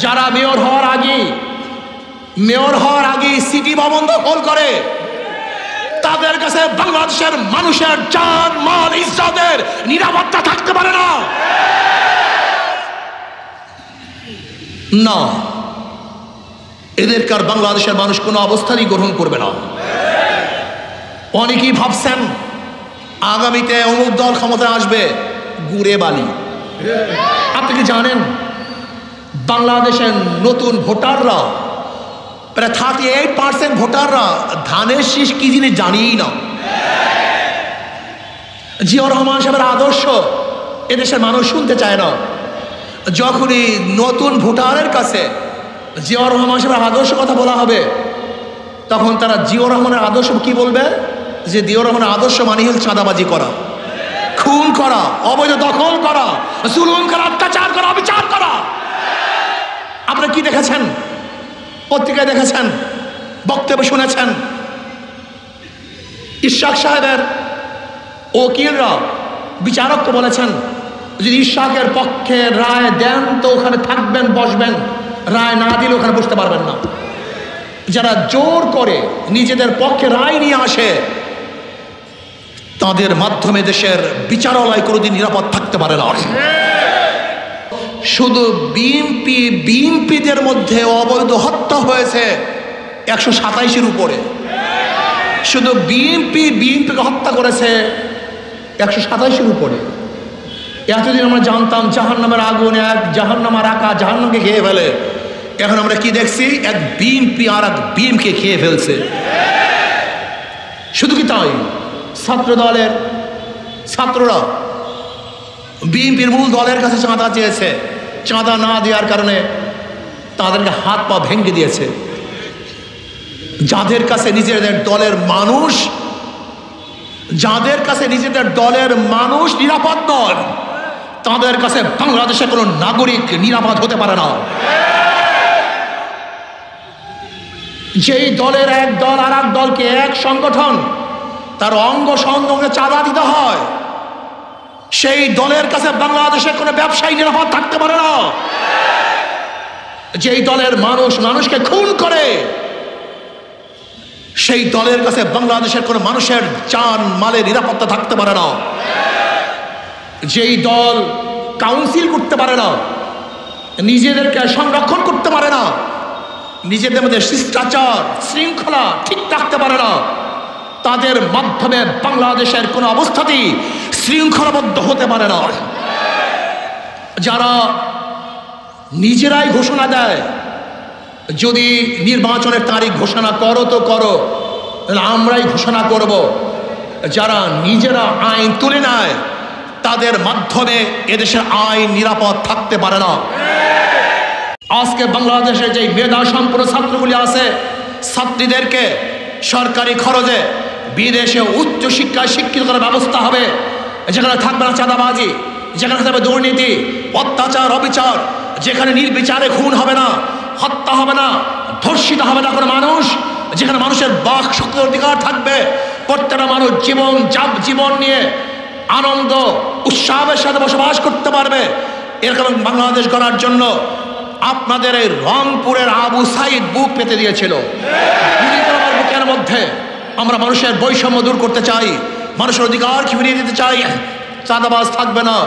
যারা মেয়র হওয়ার আগে সিটি ভবন দখল করে, তাদের কাছে বাংলাদেশের মানুষের জান মাল ইজ্জতের নিরাপত্তা থাকতে পারে না। না, এদেরকে আর বাংলাদেশের মানুষ কোনো অবস্থাতেই গ্রহণ করবে না। অনেকেই ভাবছেন আগামীতে অমুক দল ক্ষমতায় আসবে, গুড়ে বালি। আপনি কি জানেন বাংলাদেশের নতুন ভোটাররা প্রায় 38% ভোটাররা ধানের শীষ কি জিনিস জানিই না। জিয়াউর রহমান সাহেবের আদর্শ এদেশের মানুষ শুনতে চায় না। যখনই নতুন ভোটারের কাছে জিয়াউর রহমান সাহেবের আদর্শ কথা বলা হবে, তখন তারা জিয়াউর রহমানের আদর্শ কি বলবে? যে জিয়াউর রহমানের আদর্শ মানে হল চাঁদাবাজি করা, খুন করা, অবৈধ দখল করা, জুলুম করা, অত্যাচার করা, অবিচার করা। আপনারা কি দেখেছেন? পত্রিকায় দেখেছেন, বক্তব্য শুনেছেন। ইশাক সাহেবের ওকিলরা, বিচারক তো বলেছেন যদি ইশাকের পক্ষে রায় দেন তো ওখানে থাকবেন, বসবেন, রায় না দিলে ওখানে বসতে পারবেন না। যারা জোর করে নিজেদের পক্ষে রায় নিয়ে আসে, তাদের মাধ্যমে দেশের বিচারালয় কোনোদিন নিরাপদ থাকতে পারে না। শুধু বিএনপিদের মধ্যে অবৈধ হত্যা হয়েছে 127-এর উপরে। শুধু বিএনপিকে হত্যা করেছে 127-এর উপরে। এতদিন আমরা জানতাম জাহান্নামের আগুন, এক জাহান্নামের আকা জাহান্নামকে খেয়ে ফেলে। এখন আমরা কি দেখছি? এক বিএনপি আর এক বিএমকে খেয়ে ফেলছে। শুধু কি তাই, ছাত্ররা বিএনপির মূল দলের কাছে চাঁদা চেয়েছে, চাঁদা না দেওয়ার কারণে তাদেরকে হাত পা ভেঙে দিয়েছে। যাদের কাছে নিজেদের দলের মানুষ নিরাপদ নয়, তাদের কাছে বাংলাদেশে কোনো নাগরিক নিরাপদ হতে পারে না। যেই দলের এক দল আর এক দলকে, এক সংগঠন তার অঙ্গ সংগঠনে চাঁদা দিতে হয়, সেই দলের কাছে বাংলাদেশে কোনো ব্যবসায়ী নিরাপদ থাকতে পারে না। যেই দলের মানুষকে খুন করে, সেই দলের কাছে বাংলাদেশের কোনো মানুষের জান মালের নিরাপত্তা থাকতে পারে না। যেই দল কাউন্সিল করতে পারে না, নিজেদেরকে সংরক্ষণ করতে পারে না, নিজেদের মধ্যে শিষ্টাচার শৃঙ্খলা ঠিক রাখতে পারে না, তাদের মাধ্যমে বাংলাদেশের কোনো অবস্থাতেই শৃঙ্খলাবদ্ধ হতে পারে না। যারা নিজেরাই ঘোষণা দেয় যদি নির্বাচনের তারিখ ঘোষণা করো তো করো, আমরাই ঘোষণা করব, যারা নিজেরা আইন তুলে নেয়, তাদের মাধ্যমে এদেশের আইন নিরাপদ থাকতে পারে না। আজকে বাংলাদেশে যে মেধা সম্পন্ন ছাত্রগুলি আছে, ছাত্রীদেরকে সরকারি খরচে বিদেশে উচ্চ শিক্ষায় শিক্ষিত করার ব্যবস্থা হবে, যেখানে থাকবে না চাঁদাবাজি, যেখানে থাকবে দুর্নীতি, অত্যাচার, অবিচার, যেখানে নির্বিচারে খুন হবে না, হত্যা হবে না, ধর্ষিত হবে না কোনো মানুষ, যেখানে মানুষের বাক শক্তির অধিকার থাকবে, প্রত্যেকটা মানুষ জীবন নিয়ে আনন্দ উৎসাহের সাথে বসবাস করতে পারবে। এরকম বাংলাদেশ গড়ার জন্য আপনাদের এই রংপুরের আবু সাইদ বুক পেতে দিয়েছিল। বুকের মধ্যে আমরা মানুষের বৈষম্য দূর করতে চাই, মানুষের অধিকার ফিরিয়ে দিতে চাই, চাঁদাবাজ থাকবে না।